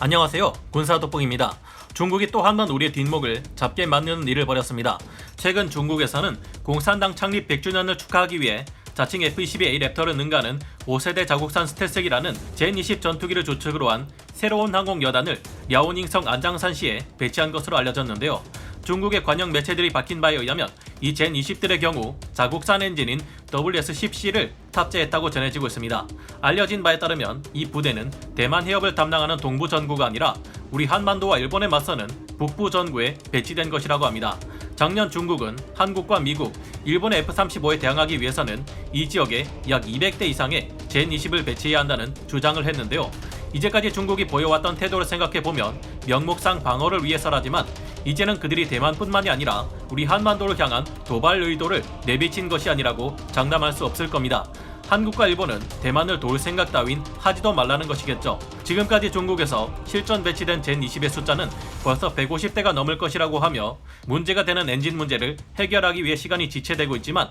안녕하세요. 군사돋보기입니다. 중국이 또 한 번 우리의 뒷목을 잡게 만드는 일을 벌였습니다. 최근 중국에서는 공산당 창립 100주년을 축하하기 위해 자칭 F-22A 랩터를 능가하는 5세대 자국산 스텔스기라는 젠20 전투기를 주축으로 한 새로운 항공 여단을 랴오닝성 안장산시에 배치한 것으로 알려졌는데요. 중국의 관영 매체들이 밝힌 바에 의하면 이 젠20들의 경우 자국산 엔진인 WS-10C를 탑재했다고 전해지고 있습니다. 알려진 바에 따르면 이 부대는 대만 해협을 담당하는 동부 전구가 아니라 우리 한반도와 일본에 맞서는 북부 전구에 배치된 것이라고 합니다. 작년 중국은 한국과 미국, 일본의 F-35에 대항하기 위해서는 이 지역에 약 200대 이상의 젠20을 배치해야 한다는 주장을 했는데요. 이제까지 중국이 보여왔던 태도를 생각해보면 명목상 방어를 위해서라지만 이제는 그들이 대만뿐만이 아니라 우리 한반도를 향한 도발 의도를 내비친 것이 아니라고 장담할 수 없을 겁니다. 한국과 일본은 대만을 도울 생각 따윈 하지도 말라는 것이겠죠. 지금까지 중국에서 실전 배치된 젠20의 숫자는 벌써 150대가 넘을 것이라고 하며 문제가 되는 엔진 문제를 해결하기 위해 시간이 지체되고 있지만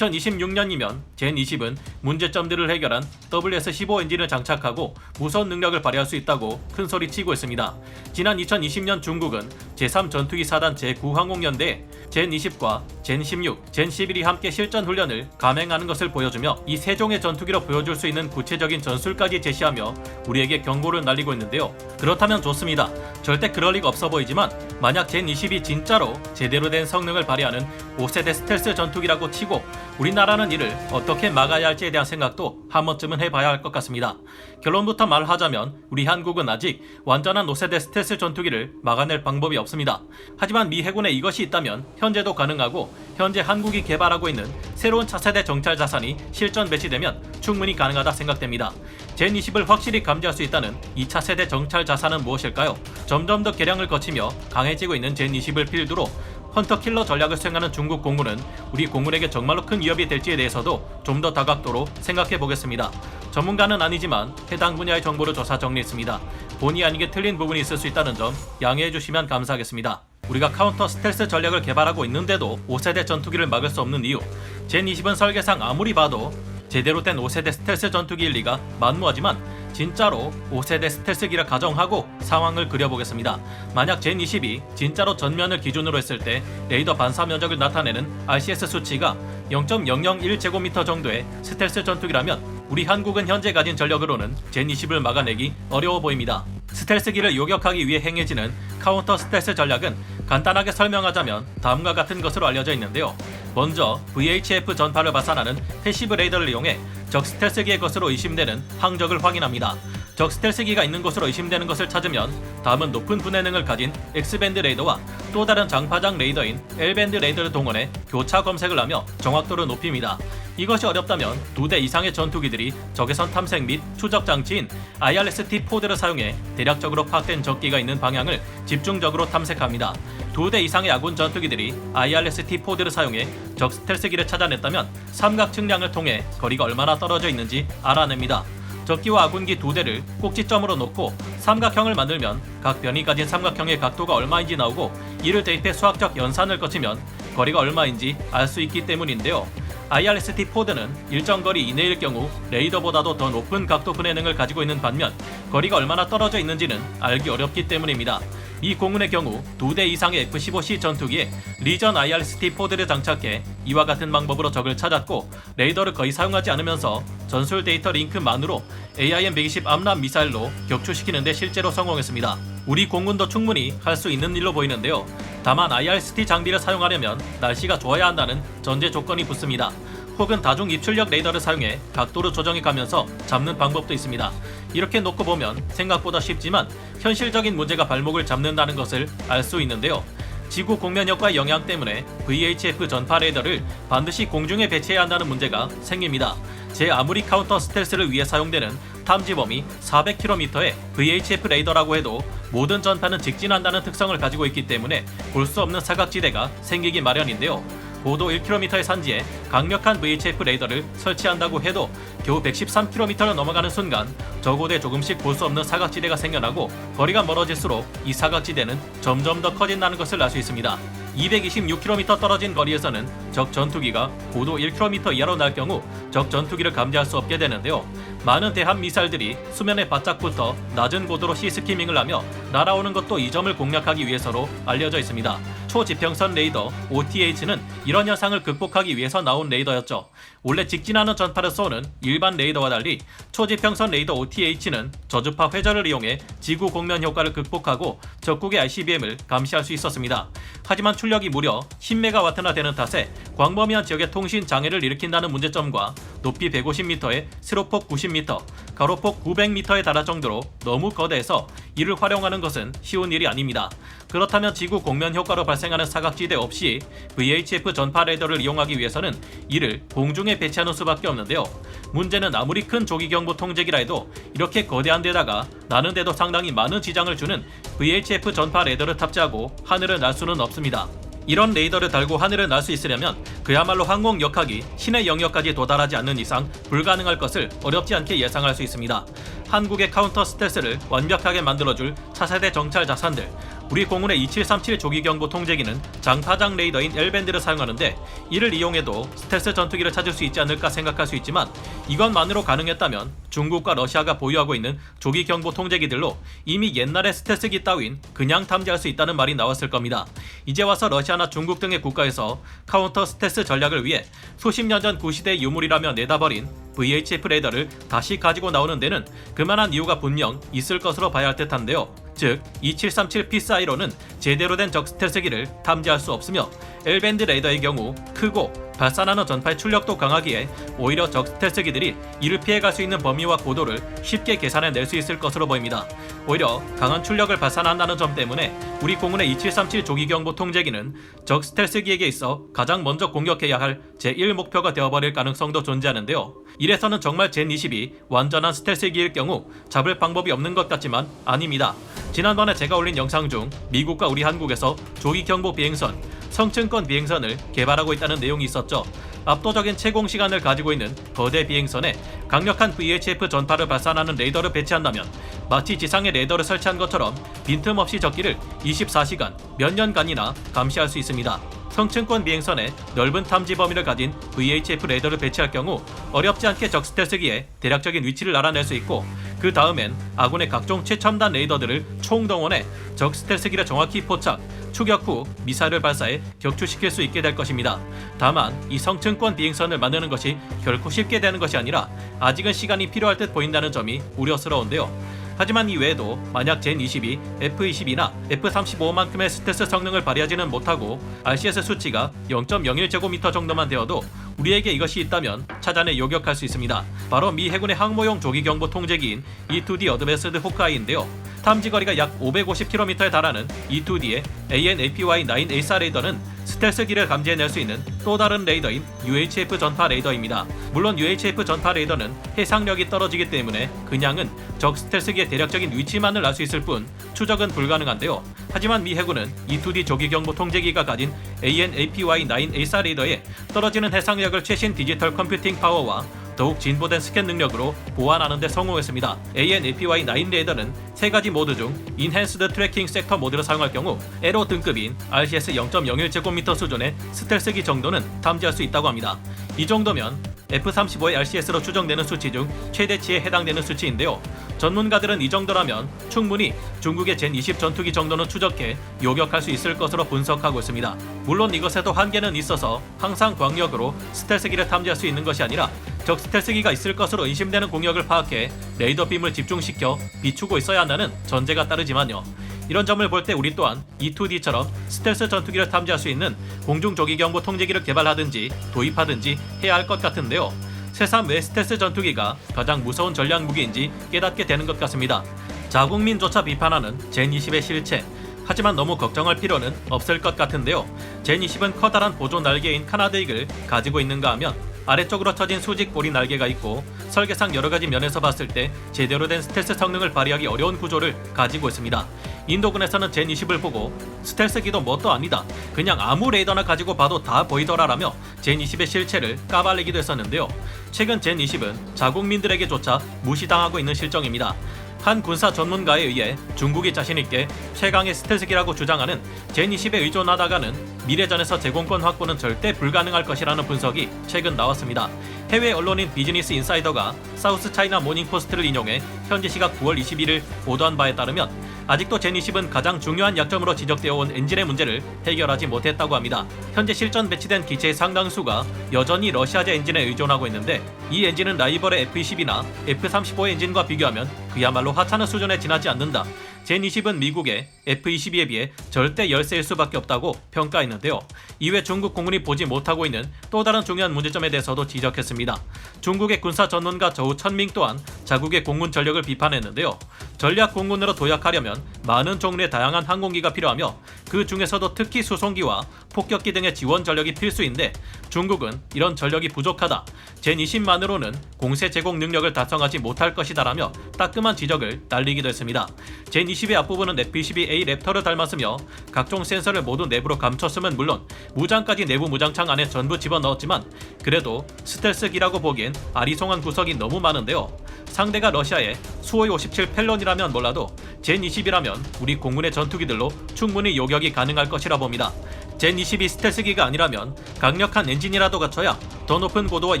2026년이면 젠20은 문제점들을 해결한 WS-15 엔진을 장착하고 무서운 능력을 발휘할 수 있다고 큰소리치고 있습니다. 지난 2020년 중국은 제3전투기 사단 제9항공연대에 젠20과 젠16, 젠11이 함께 실전 훈련을 감행하는 것을 보여주며 이 세 종의 전투기로 보여줄 수 있는 구체적인 전술까지 제시하며 우리에게 경고를 날리고 있는데요. 그렇다면 좋습니다. 절대 그럴 리가 없어 보이지만 만약 젠20이 진짜로 제대로 된 성능을 발휘하는 5세대 스텔스 전투기라고 치고 우리나라는 이를 어떻게 막아야 할지에 대한 생각도 한 번쯤은 해봐야 할 것 같습니다. 결론부터 말하자면 우리 한국은 아직 완전한 5세대 스텔스 전투기를 막아낼 방법이 없습니다. 하지만 미 해군에 이것이 있다면 현재도 가능하고 현재 한국이 개발하고 있는 새로운 차세대 정찰 자산이 실전 배치되면 충분히 가능하다 생각됩니다. 젠20을 확실히 감지할 수 있다는 2차 세대 정찰 자산은 무엇일까요? 점점 더 개량을 거치며 강해지고 있는 젠20을 필두로 헌터 킬러 전략을 수행하는 중국 공군은 우리 공군에게 정말로 큰 위협이 될지에 대해서도 좀 더 다각도로 생각해 보겠습니다. 전문가는 아니지만 해당 분야의 정보를 조사 정리했습니다. 본의 아니게 틀린 부분이 있을 수 있다는 점 양해해 주시면 감사하겠습니다. 우리가 카운터 스텔스 전략을 개발하고 있는데도 5세대 전투기를 막을 수 없는 이유, 젠20은 설계상 아무리 봐도 제대로 된 5세대 스텔스 전투기일 리가 만무하지만 진짜로 5세대 스텔스기라 가정하고 상황을 그려보겠습니다. 만약 젠20이 진짜로 전면을 기준으로 했을 때 레이더 반사 면적을 나타내는 RCS 수치가 0.001제곱미터 정도의 스텔스 전투기라면 우리 한국은 현재 가진 전력으로는 젠20을 막아내기 어려워 보입니다. 스텔스기를 요격하기 위해 행해지는 카운터 스텔스 전략은 간단하게 설명하자면 다음과 같은 것으로 알려져 있는데요. 먼저 VHF 전파를 발산하는 패시브 레이더를 이용해 적 스텔스기의 것으로 의심되는 항적을 확인합니다. 적 스텔스기가 있는 곳으로 의심되는 것을 찾으면 다음은 높은 분해능을 가진 X밴드 레이더와 또 다른 장파장 레이더인 L밴드 레이더를 동원해 교차 검색을 하며 정확도를 높입니다. 이것이 어렵다면 2대 이상의 전투기들이 적외선 탐색 및 추적 장치인 IRST-4D를 사용해 대략적으로 파악된 적기가 있는 방향을 집중적으로 탐색합니다. 2대 이상의 아군 전투기들이 IRST-4D를 사용해 적 스텔스기를 찾아냈다면 삼각 측량을 통해 거리가 얼마나 떨어져 있는지 알아냅니다. 적기와 아군기 2대를 꼭지점으로 놓고 삼각형을 만들면 각 변이 가진 삼각형의 각도가 얼마인지 나오고 이를 대입해 수학적 연산을 거치면 거리가 얼마인지 알 수 있기 때문인데요. IRST-4D는 일정 거리 이내일 경우 레이더보다도 더 높은 각도 분해능을 가지고 있는 반면 거리가 얼마나 떨어져 있는지는 알기 어렵기 때문입니다. 이 공군의 경우 2대 이상의 F-15C 전투기에 리전 IRST-4D를 장착해 이와 같은 방법으로 적을 찾았고 레이더를 거의 사용하지 않으면서 전술 데이터 링크만으로 AIM-120 암람 미사일로 격추시키는 데 실제로 성공했습니다. 우리 공군도 충분히 할 수 있는 일로 보이는데요. 다만 IRST 장비를 사용하려면 날씨가 좋아야 한다는 전제 조건이 붙습니다. 혹은 다중 입출력 레이더를 사용해 각도를 조정해 가면서 잡는 방법도 있습니다. 이렇게 놓고 보면 생각보다 쉽지만 현실적인 문제가 발목을 잡는다는 것을 알 수 있는데요. 지구 공면력과의 영향 때문에 VHF 전파 레이더를 반드시 공중에 배치해야 한다는 문제가 생깁니다. 제 아무리 카운터 스텔스를 위해 사용되는 탐지 범위 400km의 VHF 레이더라고 해도 모든 전파는 직진한다는 특성을 가지고 있기 때문에 볼 수 없는 사각지대가 생기기 마련인데요. 고도 1km의 산지에 강력한 VHF 레이더를 설치한다고 해도 겨우 113km를 넘어가는 순간 저고도에 조금씩 볼 수 없는 사각지대가 생겨나고 거리가 멀어질수록 이 사각지대는 점점 더 커진다는 것을 알 수 있습니다. 226km 떨어진 거리에서는 적 전투기가 고도 1km 이하로 날 경우 적 전투기를 감지할 수 없게 되는데요. 많은 대함 미사일들이 수면에 바짝 붙어 낮은 고도로 시스키밍을 하며 날아오는 것도 이 점을 공략하기 위해서로 알려져 있습니다. 초지평선 레이더 OTH는 이런 현상을 극복하기 위해서 나온 레이더였죠. 원래 직진하는 전파를 쏘는 일반 레이더와 달리 초지평선 레이더 OTH는 저주파 회전을 이용해 지구 공면 효과를 극복하고 적국의 ICBM을 감시할 수 있었습니다. 하지만 출력이 무려 10MW나 되는 탓에 광범위한 지역의 통신 장애를 일으킨다는 문제점과 높이 150m에 세로폭 90m, 가로폭 900m에 달할 정도로 너무 거대해서 이를 활용하는 것은 쉬운 일이 아닙니다. 그렇다면 지구 공면 효과로 발생하는 사각지대 없이 VHF 전파 레이더를 이용하기 위해서는 이를 공중에 배치하는 수밖에 없는데요. 문제는 아무리 큰 조기경보 통제기라 해도 이렇게 거대한 데다가 나는데도 상당히 많은 지장을 주는 VHF 전파 레이더를 탑재하고 하늘을 날 수는 없습니다. 이런 레이더를 달고 하늘을 날 수 있으려면 그야말로 항공 역학이 신의 영역까지 도달하지 않는 이상 불가능할 것을 어렵지 않게 예상할 수 있습니다. 한국의 카운터 스텔스를 완벽하게 만들어줄 차세대 정찰 자산들, 우리 공군의 2737 조기경보 통제기는 장파장 레이더인 L밴드를 사용하는데 이를 이용해도 스텔스 전투기를 찾을 수 있지 않을까 생각할 수 있지만 이것만으로 가능했다면 중국과 러시아가 보유하고 있는 조기경보 통제기들로 이미 옛날의 스텔스기 따윈 그냥 탐지할 수 있다는 말이 나왔을 겁니다. 이제 와서 러시아나 중국 등의 국가에서 카운터 스텔스 전략을 위해 수십 년 전 구시대의 유물이라며 내다버린 VHF 레이더를 다시 가지고 나오는 데는 그만한 이유가 분명 있을 것으로 봐야 할 듯한데요. 즉 2737 피사이로는 제대로 된 적 스텔스기를 탐지할 수 없으며 L밴드 레이더의 경우 크고 발산하는 전파의 출력도 강하기에 오히려 적 스텔스기들이 이를 피해갈 수 있는 범위와 고도를 쉽게 계산해낼 수 있을 것으로 보입니다. 오히려 강한 출력을 발산한다는 점 때문에 우리 공군의 2737 조기경보 통제기는 적 스텔스기에게 있어 가장 먼저 공격해야 할 제1목표가 되어버릴 가능성도 존재하는데요. 이래서는 정말 젠22 완전한 스텔스기일 경우 잡을 방법이 없는 것 같지만 아닙니다. 지난번에 제가 올린 영상 중 미국과 우리 한국에서 조기경보 비행선 성층권 비행선을 개발하고 있다는 내용이 있었죠. 압도적인 채공 시간을 가지고 있는 거대 비행선에 강력한 VHF 전파를 발산하는 레이더를 배치한다면 마치 지상에 레이더를 설치한 것처럼 빈틈없이 적기를 24시간 몇 년간이나 감시할 수 있습니다. 성층권 비행선에 넓은 탐지 범위를 가진 VHF 레이더를 배치할 경우 어렵지 않게 적 스텔스기의 대략적인 위치를 알아낼 수 있고 그 다음엔 아군의 각종 최첨단 레이더들을 총동원해 적 스텔스기를 정확히 포착, 추격 후 미사일을 발사해 격추시킬 수 있게 될 것입니다. 다만 이 성층권 비행선을 만드는 것이 결코 쉽게 되는 것이 아니라 아직은 시간이 필요할 듯 보인다는 점이 우려스러운데요. 하지만 이외에도 만약 젠22, F-22나 F-35만큼의 스텔스 성능을 발휘하지는 못하고 RCS 수치가 0.01제곱미터 정도만 되어도 우리에게 이것이 있다면 찾아내 요격할 수 있습니다. 바로 미 해군의 항모용 조기경보 통제기인 E-2D 어드밴스드 호크아이인데요. 탐지거리가 약 550km에 달하는 E-2D의 AN/APY-9A4 레이더는 스텔스기를 감지해낼 수 있는 또 다른 레이더인 UHF 전파 레이더입니다. 물론 UHF 전파 레이더는 해상력이 떨어지기 때문에 그냥은 적 스텔스기의 대략적인 위치만을 알 수 있을 뿐 추적은 불가능한데요. 하지만 미 해군은 E-2D 조기경보 통제기가 가진 AN/APY-9A4 레이더에 떨어지는 해상력을 최신 디지털 컴퓨팅 파워와 더욱 진보된 스캔 능력으로 보완하는 데 성공했습니다. AN/APY-9 레이더는 세 가지 모드 중 인핸스드 트래킹 섹터 모드를 사용할 경우 에로 등급인 RCS 0.01제곱미터 수준의 스텔스기 정도는 탐지할 수 있다고 합니다. 이 정도면 F-35의 RCS로 추정되는 수치 중 최대치에 해당되는 수치인데요. 전문가들은 이 정도라면 충분히 중국의 젠20 전투기 정도는 추적해 요격할 수 있을 것으로 분석하고 있습니다. 물론 이것에도 한계는 있어서 항상 광역으로 스텔스기를 탐지할 수 있는 것이 아니라 적 스텔스기가 있을 것으로 의심되는 공역을 파악해 레이더 빔을 집중시켜 비추고 있어야 한다는 전제가 따르지만요. 이런 점을 볼 때 우리 또한 E-2D처럼 스텔스 전투기를 탐지할 수 있는 공중 조기경보 통제기를 개발하든지 도입하든지 해야 할 것 같은데요. 새삼 왜 스텔스 전투기가 가장 무서운 전략 무기인지 깨닫게 되는 것 같습니다. 자국민조차 비판하는 젠20의 실체. 하지만 너무 걱정할 필요는 없을 것 같은데요. 젠20은 커다란 보조 날개인 카나드익을 가지고 있는가 하면 아래쪽으로 처진 수직 고리 날개가 있고 설계상 여러가지 면에서 봤을 때 제대로 된 스텔스 성능을 발휘하기 어려운 구조를 가지고 있습니다. 인도군에서는 젠20을 보고 스텔스기도 뭣도 아니다, 그냥 아무 레이더나 가지고 봐도 다 보이더라라며 젠20의 실체를 까발리기도 했었는데요. 최근 젠20은 자국민들에게조차 무시당하고 있는 실정입니다. 한 군사 전문가에 의해 중국이 자신있게 최강의 스텔스기라고 주장하는 젠20에 의존하다가는 미래전에서 제공권 확보는 절대 불가능할 것이라는 분석이 최근 나왔습니다. 해외 언론인 비즈니스 인사이더가 사우스 차이나 모닝포스트를 인용해 현지 시각 9월 21일 보도한 바에 따르면 아직도 젠20은 가장 중요한 약점으로 지적되어 온 엔진의 문제를 해결하지 못했다고 합니다. 현재 실전 배치된 기체의 상당수가 여전히 러시아제 엔진에 의존하고 있는데 이 엔진은 라이벌의 F-20이나 F-35 엔진과 비교하면 그야말로 하찮은 수준에 지나지 않는다. 젠20은 미국의 F-22에 비해 절대 열세일 수밖에 없다고 평가했는데요. 이외 중국 공군이 보지 못하고 있는 또 다른 중요한 문제점에 대해서도 지적했습니다. 중국의 군사 전문가 저우 천밍 또한 자국의 공군 전력을 비판했는데요. 전략 공군으로 도약하려면 많은 종류의 다양한 항공기가 필요하며 그 중에서도 특히 수송기와 폭격기 등의 지원 전력이 필수인데 중국은 이런 전력이 부족하다. 젠20만으로는 공세 제공 능력을 달성하지 못할 것이다라며 따끔한 지적을 날리기도 했습니다. 젠20의 앞부분은 F-22A 랩터를 닮았으며 각종 센서를 모두 내부로 감췄음은 물론 무장까지 내부 무장창 안에 전부 집어넣었지만 그래도 스텔스기라고 보기엔 아리송한 구석이 너무 많은데요. 상대가 러시아의 수호이 57 펠론이라면 몰라도 젠20이라면 우리 공군의 전투기들로 충분히 요격이 가능할 것이라 봅니다. 젠20이 스텔스기가 아니라면 강력한 엔진이라도 갖춰야 더 높은 고도와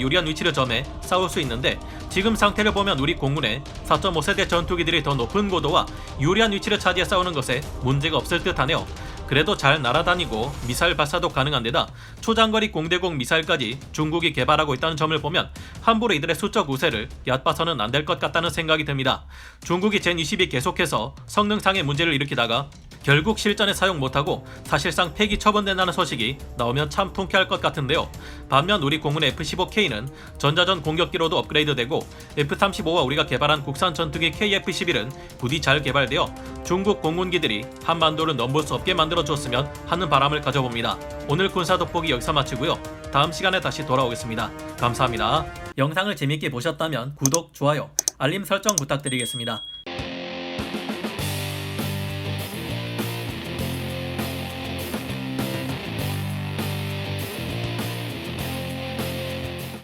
유리한 위치를 점해 싸울 수 있는데 지금 상태를 보면 우리 공군의 4.5세대 전투기들이 더 높은 고도와 유리한 위치를 차지해 싸우는 것에 문제가 없을 듯하네요. 그래도 잘 날아다니고 미사일 발사도 가능한 데다 초장거리 공대공 미사일까지 중국이 개발하고 있다는 점을 보면 함부로 이들의 수적 우세를 얕봐서는 안 될 것 같다는 생각이 듭니다. 중국이 젠20이 계속해서 성능상의 문제를 일으키다가 결국 실전에 사용 못하고 사실상 폐기 처분된다는 소식이 나오면 참 통쾌할 것 같은데요. 반면 우리 공군의 F-15K는 전자전 공격기로도 업그레이드되고 F-35와 우리가 개발한 국산 전투기 KF-11은 부디 잘 개발되어 중국 공군기들이 한반도를 넘볼 수 없게 만들어줬으면 하는 바람을 가져봅니다. 오늘 군사 돋보기 여기서 마치고요. 다음 시간에 다시 돌아오겠습니다. 감사합니다. 영상을 재밌게 보셨다면 구독, 좋아요, 알림 설정 부탁드리겠습니다.